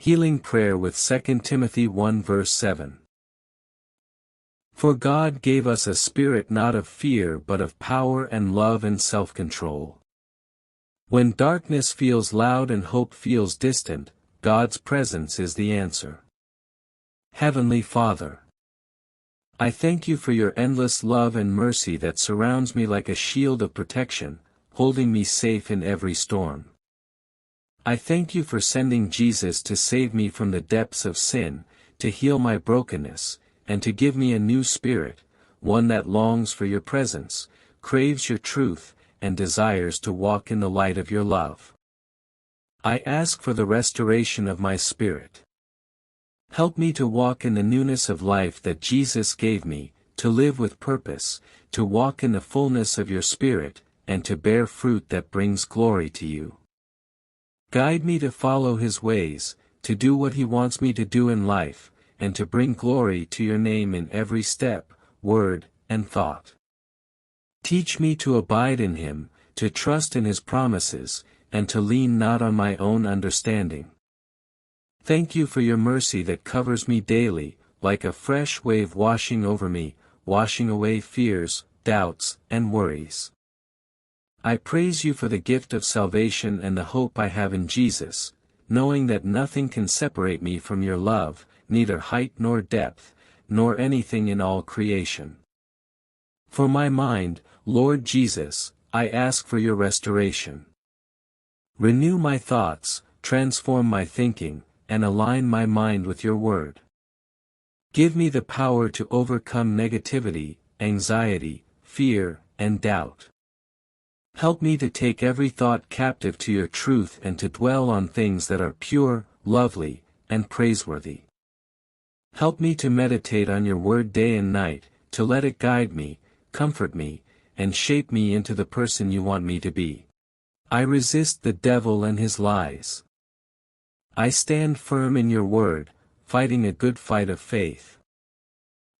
Healing Prayer with 2 Timothy 1 verse 7. For God gave us a spirit not of fear but of power and love and self-control. When darkness feels loud and hope feels distant, God's presence is the answer. Heavenly Father, I thank you for your endless love and mercy that surrounds me like a shield of protection, holding me safe in every storm. I thank you for sending Jesus to save me from the depths of sin, to heal my brokenness, and to give me a new spirit, one that longs for your presence, craves your truth, and desires to walk in the light of your love. I ask for the restoration of my spirit. Help me to walk in the newness of life that Jesus gave me, to live with purpose, to walk in the fullness of your Spirit, and to bear fruit that brings glory to you. Guide me to follow his ways, to do what he wants me to do in life, and to bring glory to your name in every step, word, and thought. Teach me to abide in him, to trust in his promises, and to lean not on my own understanding. Thank you for your mercy that covers me daily, like a fresh wave washing over me, washing away fears, doubts, and worries. I praise you for the gift of salvation and the hope I have in Jesus, knowing that nothing can separate me from your love, neither height nor depth, nor anything in all creation. For my mind, Lord Jesus, I ask for your restoration. Renew my thoughts, transform my thinking, and align my mind with your word. Give me the power to overcome negativity, anxiety, fear, and doubt. Help me to take every thought captive to your truth and to dwell on things that are pure, lovely, and praiseworthy. Help me to meditate on your word day and night, to let it guide me, comfort me, and shape me into the person you want me to be. I resist the devil and his lies. I stand firm in your word, fighting a good fight of faith.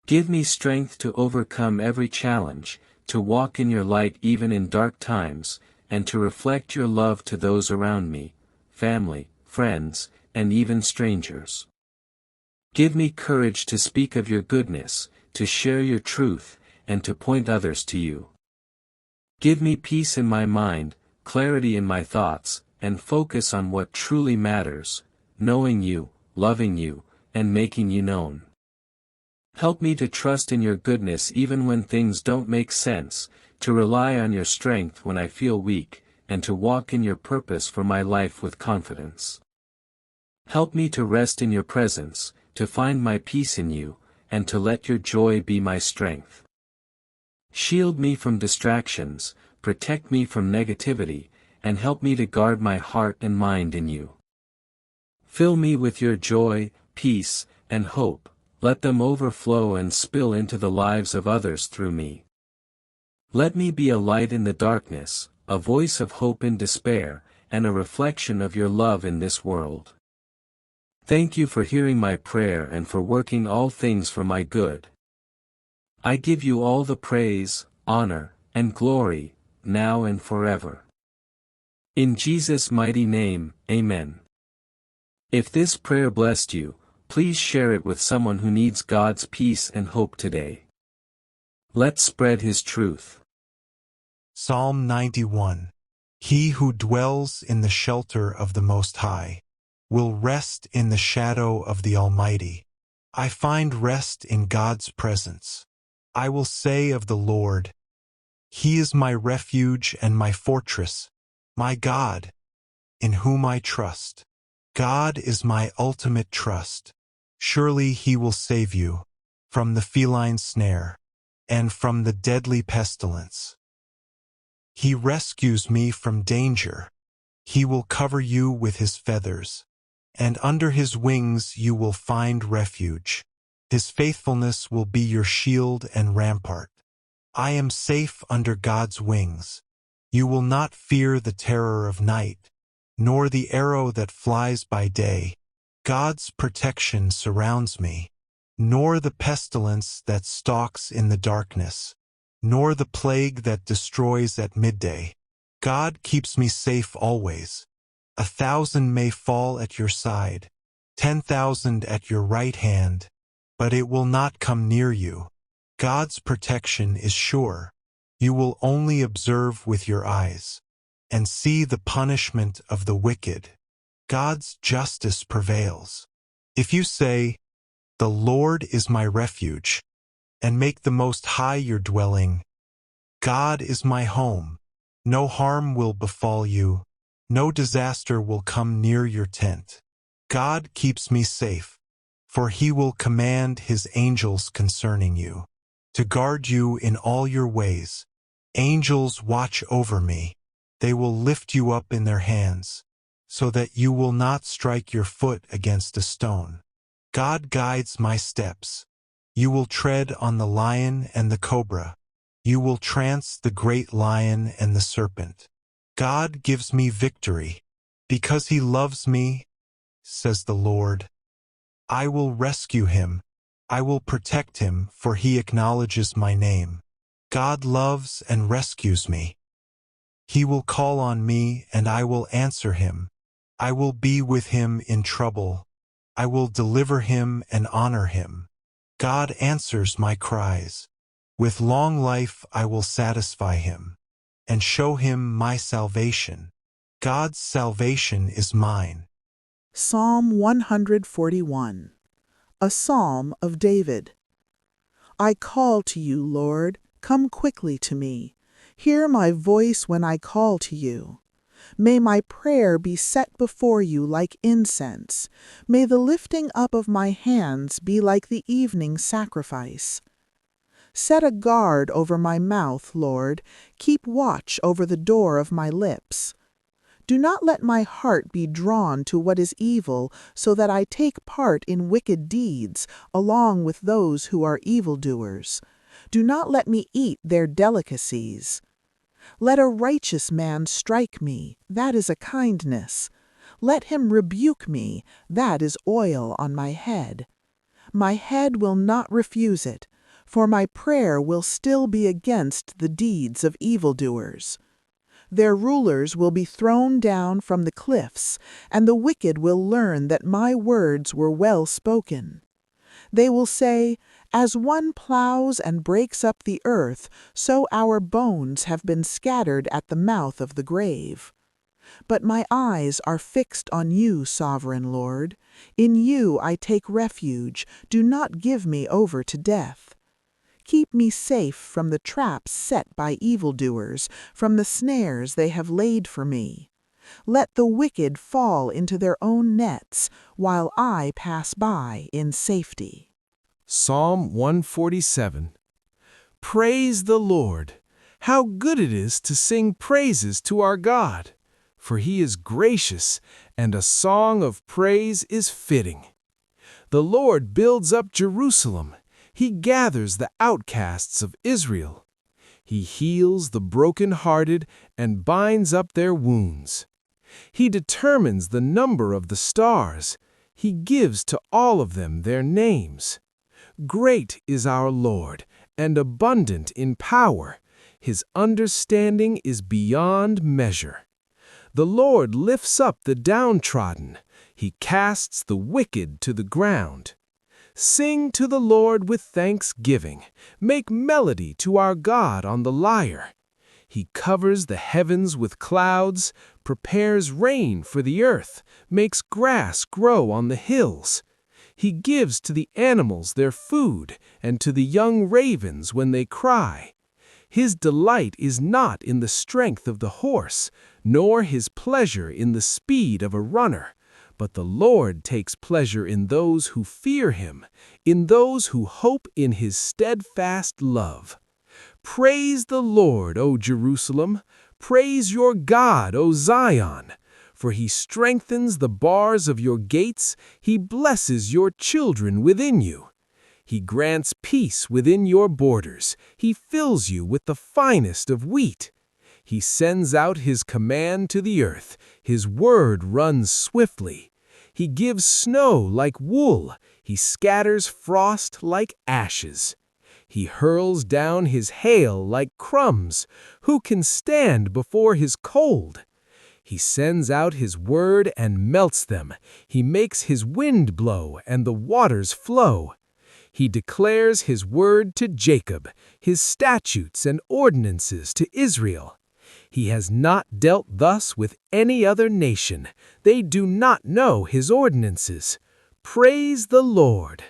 Give me strength to overcome every challenge, to walk in your light even in dark times, and to reflect your love to those around me, family, friends, and even strangers. Give me courage to speak of your goodness, to share your truth, and to point others to you. Give me peace in my mind, clarity in my thoughts, and focus on what truly matters, knowing you, loving you, and making you known. Help me to trust in your goodness even when things don't make sense, to rely on your strength when I feel weak, and to walk in your purpose for my life with confidence. Help me to rest in your presence, to find my peace in you, and to let your joy be my strength. Shield me from distractions, protect me from negativity, and help me to guard my heart and mind in you. Fill me with your joy, peace, and hope. Let them overflow and spill into the lives of others through me. Let me be a light in the darkness, a voice of hope in despair, and a reflection of your love in this world. Thank you for hearing my prayer and for working all things for my good. I give you all the praise, honor, and glory, now and forever. In Jesus' mighty name, Amen. If this prayer blessed you, please share it with someone who needs God's peace and hope today. Let's spread his truth. Psalm 91. He who dwells in the shelter of the Most High will rest in the shadow of the Almighty. I find rest in God's presence. I will say of the Lord, He is my refuge and my fortress, my God, in whom I trust. God is my ultimate trust. Surely he will save you from the feline snare and from the deadly pestilence. He rescues me from danger. He will cover you with his feathers, and under his wings you will find refuge. His faithfulness will be your shield and rampart. I am safe under God's wings. You will not fear the terror of night, nor the arrow that flies by day. God's protection surrounds me, nor the pestilence that stalks in the darkness, nor the plague that destroys at midday. God keeps me safe always. 1,000 may fall at your side, 10,000 at your right hand, but it will not come near you. God's protection is sure. You will only observe with your eyes and see the punishment of the wicked. God's justice prevails. If you say, "The Lord is my refuge," and make the Most High your dwelling, God is my home, no harm will befall you, no disaster will come near your tent. God keeps me safe, for he will command his angels concerning you, to guard you in all your ways. Angels watch over me. They will lift you up in their hands, so that you will not strike your foot against a stone. God guides my steps. You will tread on the lion and the cobra. You will trance the great lion and the serpent. God gives me victory. Because he loves me, says the Lord, I will rescue him. I will protect him, for he acknowledges my name. God loves and rescues me. He will call on me, and I will answer him. I will be with him in trouble. I will deliver him and honor him. God answers my cries. With long life I will satisfy him and show him my salvation. God's salvation is mine. Psalm 141, a psalm of David. I call to you, Lord, come quickly to me. Hear my voice when I call to you. May my prayer be set before you like incense. May the lifting up of my hands be like the evening sacrifice. Set a guard over my mouth, Lord. Keep watch over the door of my lips. Do not let my heart be drawn to what is evil, so that I take part in wicked deeds, along with those who are evildoers. Do not let me eat their delicacies. Let a righteous man strike me, that is a kindness. Let him rebuke me, that is oil on my head. My head will not refuse it, for my prayer will still be against the deeds of evildoers. Their rulers will be thrown down from the cliffs, and the wicked will learn that my words were well spoken. They will say, as one plows and breaks up the earth, so our bones have been scattered at the mouth of the grave. But my eyes are fixed on you, sovereign Lord. In you I take refuge. Do not give me over to death. Keep me safe from the traps set by evildoers, from the snares they have laid for me. Let the wicked fall into their own nets, while I pass by in safety. Psalm 147. Praise the Lord! How good it is to sing praises to our God! For he is gracious, and a song of praise is fitting. The Lord builds up Jerusalem. He gathers the outcasts of Israel. He heals the broken-hearted and binds up their wounds. He determines the number of the stars. He gives to all of them their names. Great is our Lord, and abundant in power. His understanding is beyond measure. The Lord lifts up the downtrodden. He casts the wicked to the ground. Sing to the Lord with thanksgiving. Make melody to our God on the lyre. He covers the heavens with clouds, prepares rain for the earth, makes grass grow on the hills. He gives to the animals their food, and to the young ravens when they cry. His delight is not in the strength of the horse, nor his pleasure in the speed of a runner. But the Lord takes pleasure in those who fear him, in those who hope in his steadfast love. Praise the Lord, O Jerusalem! Praise your God, O Zion! For he strengthens the bars of your gates, he blesses your children within you. He grants peace within your borders, he fills you with the finest of wheat. He sends out his command to the earth, his word runs swiftly. He gives snow like wool, he scatters frost like ashes. He hurls down his hail like crumbs. Who can stand before his cold? He sends out his word and melts them. He makes his wind blow and the waters flow. He declares his word to Jacob, his statutes and ordinances to Israel. He has not dealt thus with any other nation. They do not know his ordinances. Praise the Lord!